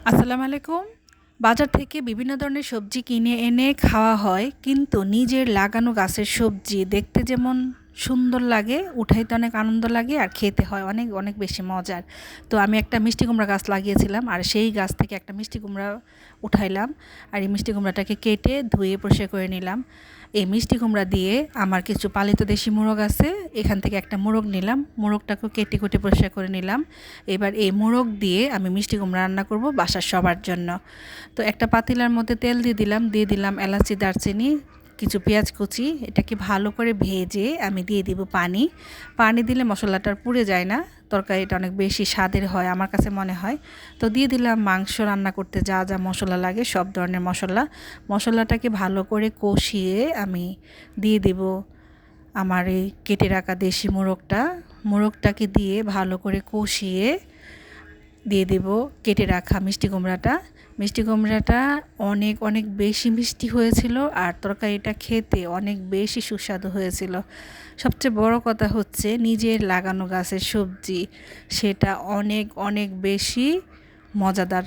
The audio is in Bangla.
আসসালামু আলাইকুম। বাজার থেকে বিভিন্ন ধরনের সবজি কিনে এনে খাওয়া হয়, কিন্তু নিজের লাগানো গাছের সবজি দেখতে যেমন সুন্দর লাগে, উঠাইতে অনেক আনন্দ লাগে আর খেতে হয় অনেক অনেক বেশি মজার। তো আমি একটা মিষ্টি কুমড়া গাছ লাগিয়েছিলাম আর সেই গাছ থেকে একটা মিষ্টি কুমড়া উঠাইলাম। আর এই মিষ্টি কুমড়াটাকে কেটে ধুয়ে পরিষ্কার করে নিলাম। এই মিষ্টি কুমড়া দিয়ে আমার কিছু পালিত দেশি মোরগ আছে, এখান থেকে একটা মোরগ নিলাম, মোরগটাকেও কেটে কুটে পরিষ্কার করে নিলাম। এবার এই মোরগ দিয়ে আমি মিষ্টি কুমড়া রান্না করব বাসার সবার জন্য। তো একটা পাতিলার মধ্যে তেল দিয়ে দিলাম এলাচি, দারচিনি, কিছু পেঁয়াজ কুচি। এটাকে ভালো করে ভেজে আমি দিয়ে দিব পানি। পানি দিলে মশলাটা আর পুড়ে যায় না, তরকারিটা অনেক বেশি স্বাদের হয় আমার কাছে মনে হয়। তো দিয়ে দিলাম মাংস রান্না করতে যা যা মশলা লাগে, সব ধরনের মশলা। মশলাটাকে ভালো করে কষিয়ে আমি দিয়ে দিব আমার এই কেটে রাখা দেশি মোরগটা। মোরগটাকে দিয়ে ভালো করে কষিয়ে দিয়ে দেব কেটে রাখা মিষ্টি কুমড়াটা। মিষ্টি কুমড়াটা অনেক অনেক বেশি মিষ্টি হয়েছিল আর তরকারিটা খেতে অনেক বেশি সুস্বাদু হয়েছিল। সবচেয়ে বড় কথা হচ্ছে নিজের লাগানো গাছের সবজি, সেটা অনেক অনেক বেশি মজাদার।